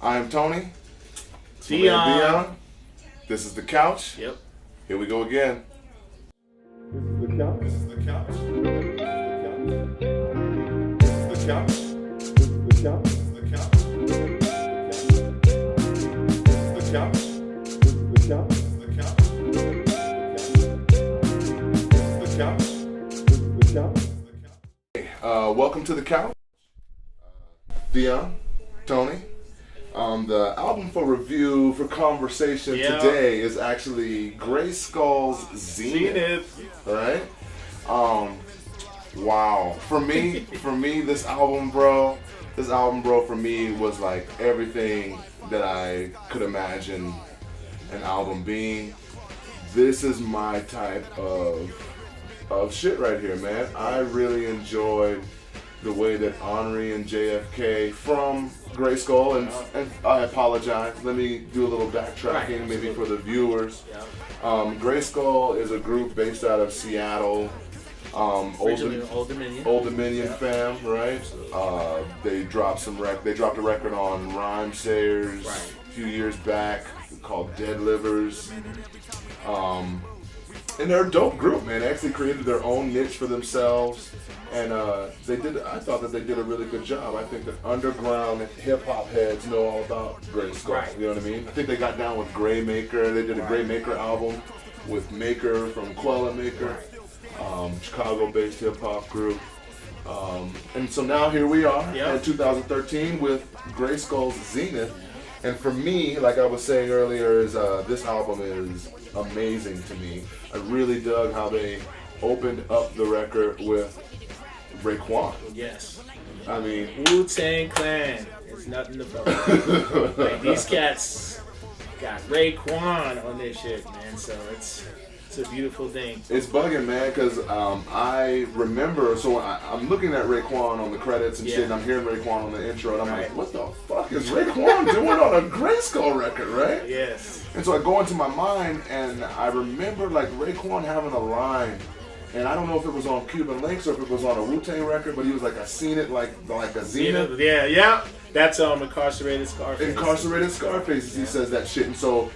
I am Tony. Deon. This is the couch. Yep. Here we go again. This is the couch. This is the couch. This is the couch. This is the couch. This is the couch. This is the couch. This is the couch. This is the couch. This is the couch. This is the couch. Welcome to the couch. Deon, Tony. The album for review, for conversation today is actually Grayskul-ZENITH. Right? Wow. For me, this album, bro, for me was like everything that I could imagine an album being. This is my type of shit right here, man. I really enjoyed the way that Henri and JFK from Grayskul, and I apologize, let me do a little backtracking maybe for the viewers. Grayskul is a group based out of Seattle, Old Dominion fam, right? They dropped a record on Rhyme Sayers a few years back called Dead Livers. And they're a dope group, man. They actually created their own niche for themselves, and I thought that they did a really good job. I think that underground hip hop heads know all about Grayskul. Right. You know what I mean? I think they got down with Gray Maker. They did a Gray Maker album with Maker from Quella Maker, Chicago-based hip hop group. And so now here we are in 2013 with Grayskul-ZENITH. And for me, like I was saying earlier, this album is amazing to me. I really dug how they opened up the record with Raekwon. Yes. I mean, Wu-Tang Clan is nothing to fuck with. Like, these cats got Raekwon on this shit, man. So it's a beautiful thing. It's bugging, man, because I remember, so I'm looking at Raekwon on the credits and shit, and I'm hearing Raekwon on the intro, and I'm like, what the fuck is Raekwon doing on a Grayskul record, right? Yes. And so I go into my mind, and I remember, like, Raekwon having a line, and I don't know if it was on Cuban Links or if it was on a Wu-Tang record, but he was like, I seen it like a Zenith. Yeah. That's Incarcerated Scarface. Incarcerated Scarface, he says that shit, and so,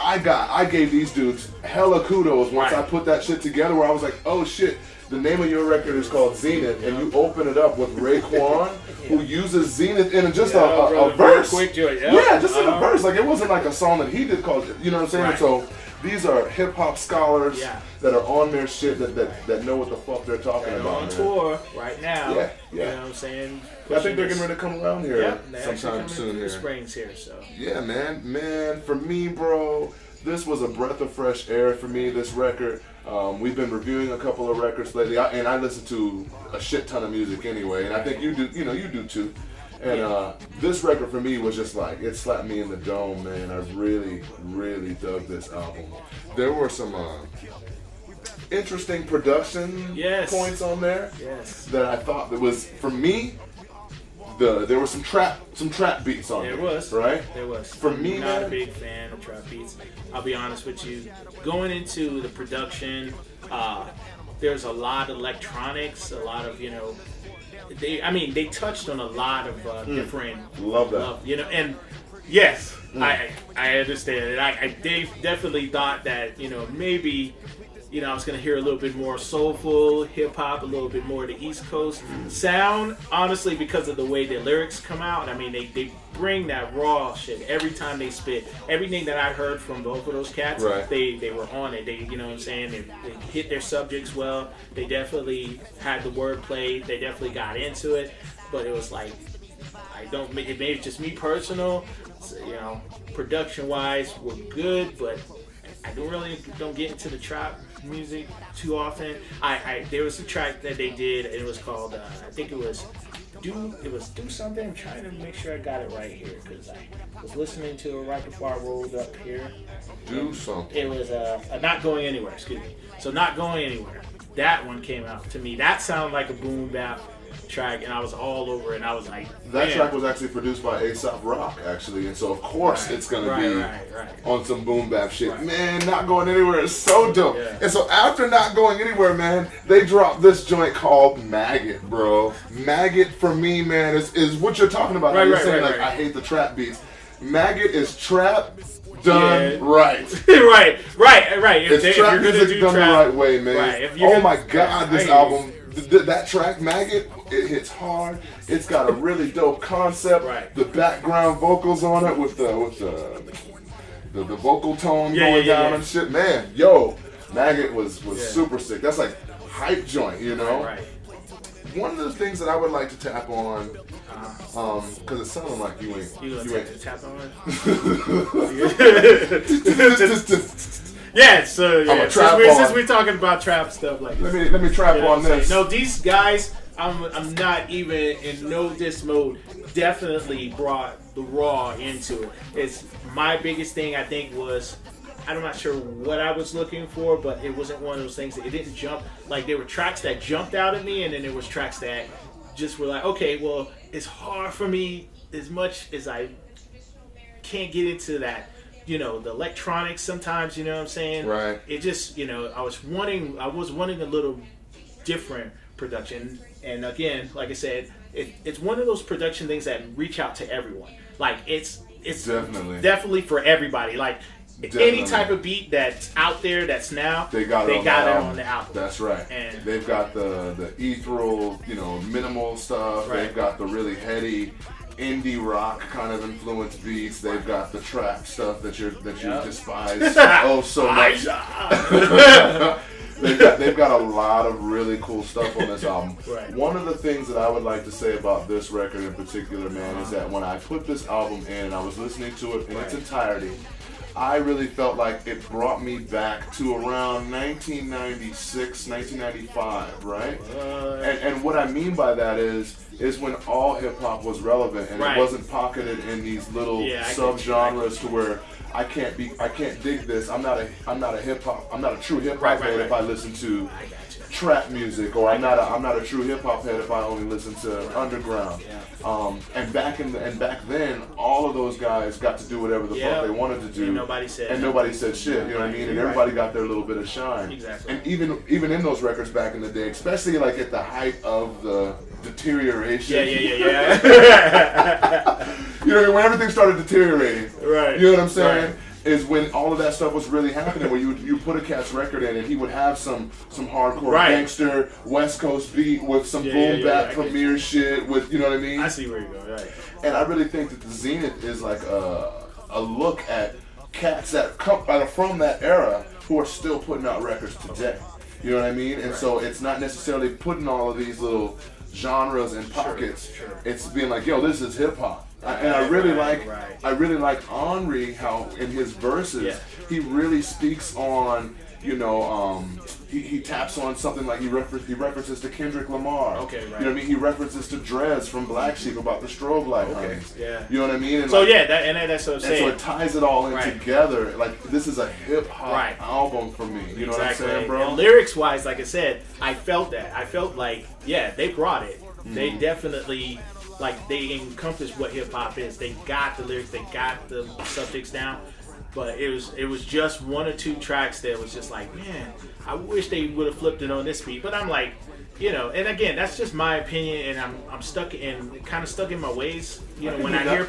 I gave these dudes hella kudos once I put that shit together where I was like, oh shit, the name of your record is called Zenith, and you open it up with Raekwon, who uses Zenith in just a verse. Quick joy, in a verse. Like, it wasn't like a song that he did called, you know what I'm saying? Right. So these are hip hop scholars that are on their shit that know what the fuck they're talking about. On tour right now. Yeah. You know what I'm saying? I think they're getting ready to come around here sometime soon here. Spring's here, so. Yeah, man, for me, bro, this was a breath of fresh air for me, this record. We've been reviewing a couple of records lately, and I listen to a shit ton of music anyway, and I think you do, you do too. And this record for me was just like, it slapped me in the dome, man. I really, really dug this album. There were some interesting production points on there that I thought that was, for me, there were some trap beats on there. There was. Right? There was. For me, I'm not a big fan of trap beats. I'll be honest with you. Going into the production, there's a lot of electronics, a lot of, they touched on a lot of different. Love that. And yes, I understand it. I definitely thought that, maybe, I was going to hear a little bit more soulful hip-hop, a little bit more of the East Coast sound, honestly, because of the way their lyrics come out. I mean, they bring that raw shit every time they spit. Everything that I heard from both of those cats, they were on it. They, you know what I'm saying? They hit their subjects well. They definitely had the wordplay. They definitely got into it. But it was like, it may just me personal. So, production-wise, we're good, but I don't get into the trap music too often. There was a track that they did, and it was called I think it was Do Something. I'm trying to make sure I got it right here because I was listening to it right before I rolled up here. Do Something. It was Not Going Anywhere, excuse me. So Not Going Anywhere. That one came out to me. That sounded like a boom bap track, and I was all over it. And I was like, that man. track was actually produced by A$AP Rock, actually, and so of course it's gonna be on some boom bap shit. Right. Man, Not Going Anywhere is so dope. Yeah. And so after Not Going Anywhere, man, they dropped this joint called Maggot, bro. Maggot for me, man, is what you're talking about. Right, You're right, saying right, like right. I hate the trap beats. Maggot is trap done right. right. If It's you're trap gonna music do done trap, the right way, man. Right. If you're Oh gonna- my God, this I hear you. album, that track Maggot, it hits hard. It's got a really dope concept. Right. The background vocals on it with the vocal tone going down and shit. Man, yo, Maggot was super sick. That's like hype joint, you know. Right. One of the things that I would like to tap on, because it sounded like you ain't. You gonna tap on ain't. Yeah, so I'm a trap since on. we're talking about trap stuff like this. Let me trap You know on what I'm this. saying? No, these guys, I'm not even in no diss mode. Definitely brought the raw into it. It's my biggest thing. I think was, I'm not sure what I was looking for, but it wasn't one of those things that it didn't jump. Like there were tracks that jumped out at me, and then there was tracks that just were like, okay, well, it's hard for me as much as I can't get into that. You know, the electronics sometimes, you know what I'm saying? Right. It just, you know, I was wanting a little different production. And again, like I said, it's one of those production things that reach out to everyone. Like it's definitely for everybody. Like any type of beat that's out there that's now, they got it on the album. That's right. And they've got the ethereal, you know, minimal stuff. Right. They've got the really heady indie rock kind of influenced beats. They've got the trap stuff that you despise so much. They've got a lot of really cool stuff on this album. Right. One of the things that I would like to say about this record in particular, man, is that when I put this album in and I was listening to it in its entirety, I really felt like it brought me back to around 1996, 1995, right? And what I mean by that is when all hip hop was relevant and it wasn't pocketed in these little subgenres to where I can't dig this. I'm not a true hip hop head if I listen to trap music, or I'm not a true hip hop head if I only listen to underground. And back then, all of those guys got to do whatever the fuck they wanted to do, and nobody said shit. You know what I mean? And everybody got their little bit of shine. Exactly. And even in those records back in the day, especially like at the height of the deterioration. Yeah. You know, when everything started deteriorating. Right. You know what I'm saying? Right. Is when all of that stuff was really happening, where you put a cat's record in and he would have some hardcore gangster West Coast beat with some boom bap premiere shit with, you know what I mean? I see where you're going, right. And I really think that the Zenith is like a look at cats that are from that era who are still putting out records today. You know what I mean? And so it's not necessarily putting all of these little genres in pockets. Sure. It's being like, yo, this is hip hop. And I really like Henri, how in his verses he really speaks on, you know, he taps on something like he references to Kendrick Lamar. Okay, right. You know what I mean? He references to Drez from Black Sheep about the strobe light. Okay, You know what I mean? And so like, that's what I'm saying. and so it ties it all in together. Like this is a hip hop album for me. You know what I'm saying, bro? And lyrics wise, like I said, I felt that. I felt like they brought it. They definitely. Like they encompass what hip hop is. They got the lyrics, they got the subjects down, but it was just one or two tracks that was just like, man, I wish they would have flipped it on this beat. But I'm like, you know, and again, that's just my opinion, and I'm stuck in my ways. You know, when I hear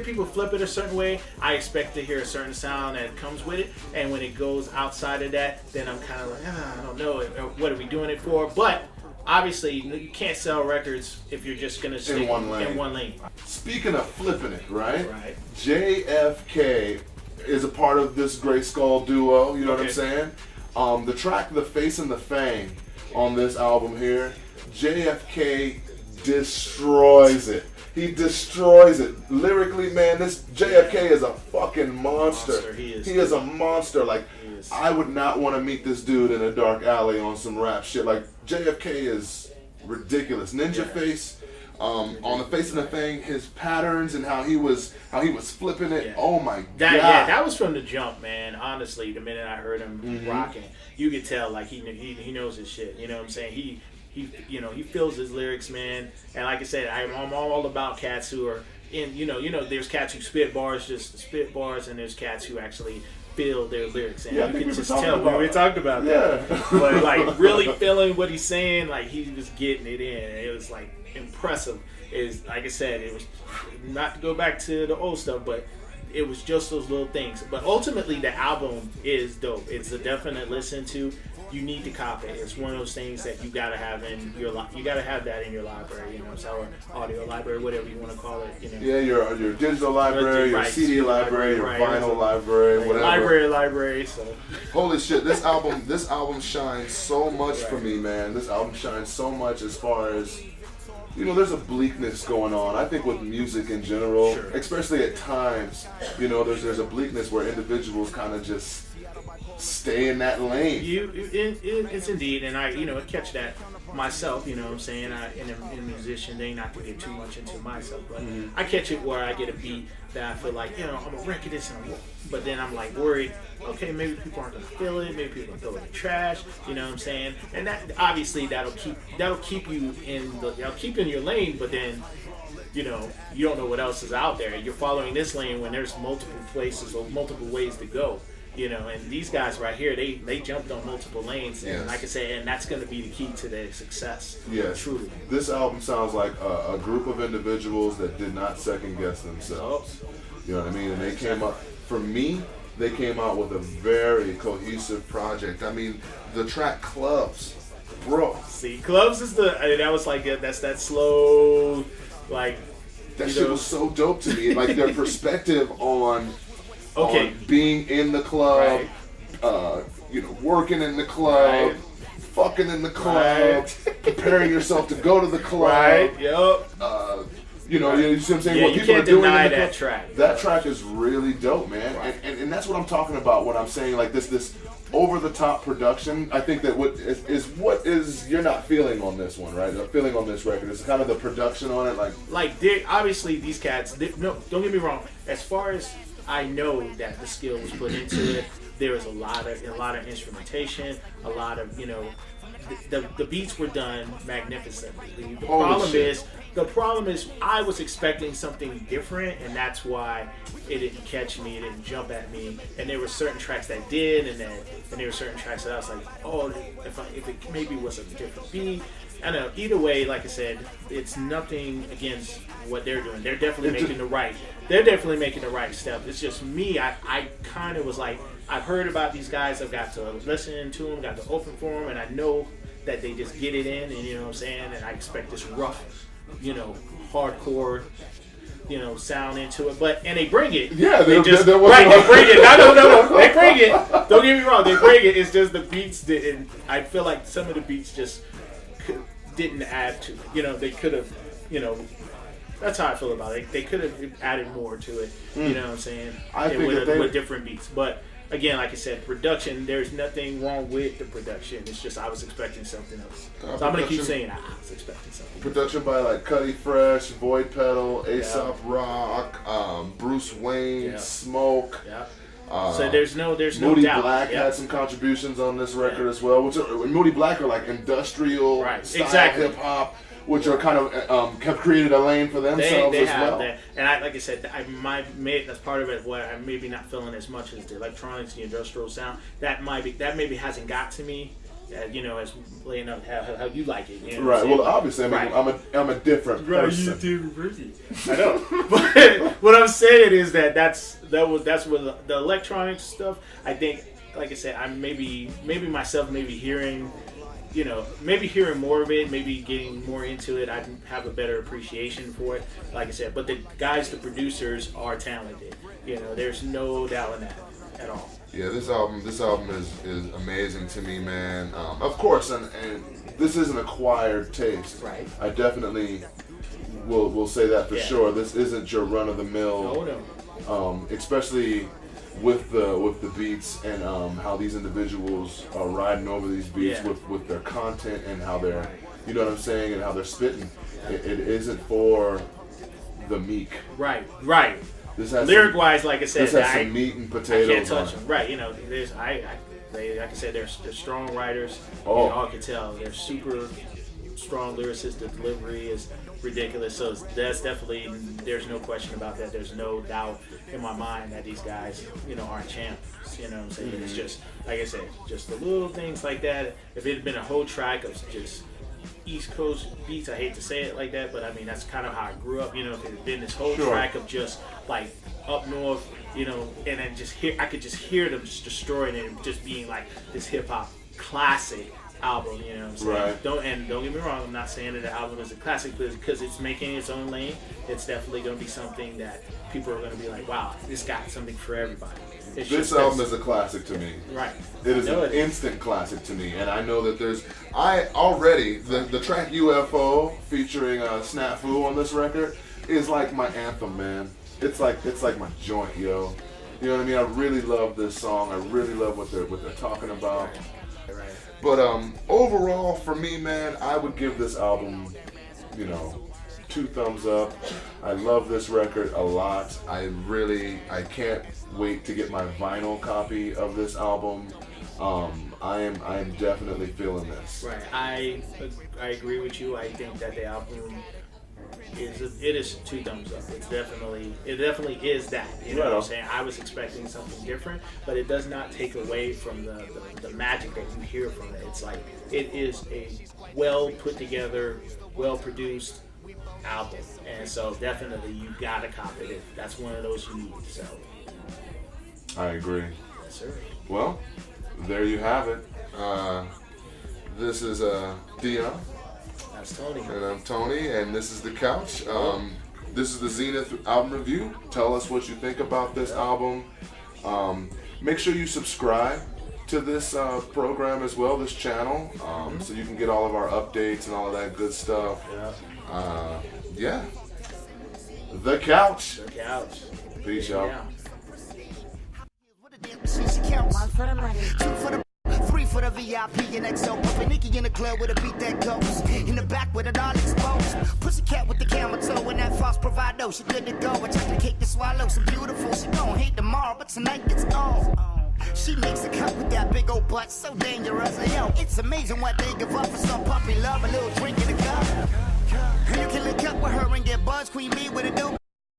people flip it a certain way, I expect to hear a certain sound that comes with it, and when it goes outside of that, then I'm kind of like, I don't know, what are we doing it for? But obviously, you can't sell records if you're just going to stay in one lane. Speaking of flipping it, right? JFK is a part of this Grayskull duo, you know what I'm saying? The track The Face and the Fang on this album here, JFK destroys it. He destroys it. Lyrically, man, this JFK is a fucking monster. He is a monster. Like, I would not want to meet this dude in a dark alley on some rap shit. Like, JFK is ridiculous. Ninja Face, on The Face and the Thing, his patterns and how he was flipping it. Oh my god. That was from the jump, man. Honestly, the minute I heard him rocking, you could tell like he knows his shit. You know what I'm saying? He he feels his lyrics, man. And like I said, I'm all about cats who are in, there's cats who spit bars, and there's cats who actually feel their lyrics, and you can just tell we talked about that. But like really feeling what he's saying, like he was getting it in, and it was like impressive. Is like I said, it was not to go back to the old stuff, but it was just those little things. But ultimately, the album is dope. It's a definite listen to. You need to copy it. It's one of those things that you gotta have in your you gotta have that in your library, or audio library, whatever you want to call it. Yeah, your digital library, your CD library, your vinyl library, whatever. Library. So. Holy shit! This album shines so much for me, man. This album shines so much as far as. There's a bleakness going on. I think with music in general, especially at times, there's a bleakness where individuals kind of just stay in that lane. It's indeed, and I catch that myself. You know what I'm saying? In a musician thing, not to get too much into myself, but I catch it where I get a beat that I feel like I'm gonna record this, but then I'm like worried. Okay, maybe people aren't gonna feel it. Maybe people are gonna throw it in the trash. You know what I'm saying? And that obviously that'll keep you in your lane. But then you don't know what else is out there. You're following this lane when there's multiple places or multiple ways to go. And these guys right here, they jumped on multiple lanes, and like I said, and that's going to be the key to their success. Yes, truly. This album sounds like a group of individuals that did not second guess themselves. You know what I mean? And they came up, for me, they came out with a very cohesive project. I mean, the track Clubs, bro. See, Clubs is that was like that's that slow, like that shit was so dope to me. Like their perspective on being in the club, working in the club, fucking in the club, preparing yourself to go to the club. Right. Yep. You see what I'm saying? Yeah, what you people can't are doing deny in the that club, track. That track is really dope, man. Right. And that's what I'm talking about when I'm saying like this over the top production. I think that what is you're not feeling on this one, right? Feeling on this record. It's kind of the production on it, like obviously these cats. No, don't get me wrong. As far as I know that the skill was put into it. There was a lot of instrumentation, a lot of the beats were done magnificently. The problem is I was expecting something different, and that's why it didn't catch me, it didn't jump at me. And there were certain tracks that did, and there were certain tracks that I was like, oh, if it maybe was a different beat. I know. Either way, like I said, it's nothing against what they're doing. They're definitely making the right step. It's just me. I kind of was like, I've heard about these guys. I've got to listen to them, got to open for them, and I know that they just get it in, and you know what I'm saying. And I expect this rough, hardcore, sound into it. And they bring it. Yeah, they bring it. No. They bring it. Don't get me wrong. They bring it. It's just the beats didn't. I feel like some of the beats just didn't add to it. They could have, that's how I feel about it. They could have added more to it, you know what I'm saying? With different beats. But again, like I said, production, there's nothing wrong with the production. It's just I was expecting something else. So I'm going to keep saying I was expecting something. Production by like Cuddy Fresh, Void Pedal, Aesop Rock, Bruce Wayne, Smoke. Yeah. So there's no Moody doubt. Black had some contributions on this record as well. Moody Black are like industrial style hip hop, which are kind of have created a lane for themselves they as have well. That. And like I said, that's part of it. What I'm maybe not feeling as much as the electronics, the industrial sound. That maybe hasn't got to me. As laying out how you like it. Right. Well, obviously, I'm a different person. Right, you different person. I know. But what I'm saying is that's what the electronic stuff. I think, like I said, I'm maybe myself hearing, maybe hearing more of it, maybe getting more into it. I have a better appreciation for it. Like I said, but the guys, the producers, are talented. There's no doubt in that at all. Yeah, this album is amazing to me, man. Of course, and this is an acquired taste. Right. I definitely will say that for sure. This isn't your run of the mill. No. Especially with the beats and how these individuals are riding over these beats with their content and how they're, you know what I'm saying, and how they're spitting. It isn't for the meek. Right. Lyric wise, like I said, this has some meat and potatoes. I can't touch them. Right, there's like I said, they're strong writers. Oh. You all can tell they're super strong lyricist. The delivery is ridiculous. So that's definitely, there's no question about that. There's no doubt in my mind that these guys, are champs. You know what I'm saying? It's just, like I said, just the little things like that. If it had been a whole track of just East Coast beats, I hate to say it like that, but I mean, that's kind of how I grew up. If it had been this whole track of just like up north, and then I could just hear them just destroying it and just being like this hip hop classic album, you know what I'm saying? Right. Don't get me wrong, I'm not saying that the album is a classic, because it's making its own lane. It's definitely going to be something that people are going to be like, wow, this got something for everybody. This album is a classic to me. Right. It is an instant classic to me, and I know that the track UFO featuring Snafu on this record is like my anthem, man. It's like my joint, yo. You know what I mean? I really love this song. I really love what they're talking about. Right. But overall, for me, man, I would give this album, 2 thumbs up. I love this record a lot. I can't wait to get my vinyl copy of this album. I am definitely feeling this. Right. I agree with you. I think that the album is 2 thumbs up. It definitely is that. You know what I'm saying? I was expecting something different, but it does not take away from the magic that you hear from it. It's like, it is a well put together, well produced album, and so definitely you gotta copy it. That's one of those you need. So I agree. Yes, sir. Well, there you have it. This is Deon. That's Tony. And I'm Tony, and this is The Couch. This is the Zenith album review. Tell us what you think about this album. Make sure you subscribe to this program as well, this channel, so you can get all of our updates and all of that good stuff. Yeah. The Couch. The Couch. Peace, y'all. Yeah. 1 for the money, 2 for the 3 for the VIP and XO. Pumping Nikki in the club with a beat that goes. In the back with it all exposed. Pussycat with the camel toe and that false bravado. She good to go, a chocolate cake to swallow. Some beautiful, she gon' hate tomorrow, but tonight it's on. She makes a cut with that big old butt, so dangerous. Yo, it's amazing what they give up for some puppy love, a little drink in the cup. And you can link up with her and get buzzed. Queen bee with a dope.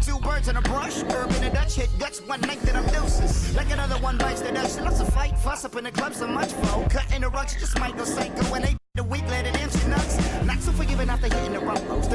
2 birds and a brush, herb and a Dutch hit guts one night that I'm deuces. Like another one bites the dust. She loves to fight, fuss up in the club so much for. Cut in the rug, she just might go psycho when they the week let it in, she nuts. Not so forgiving after hitting the rump roast.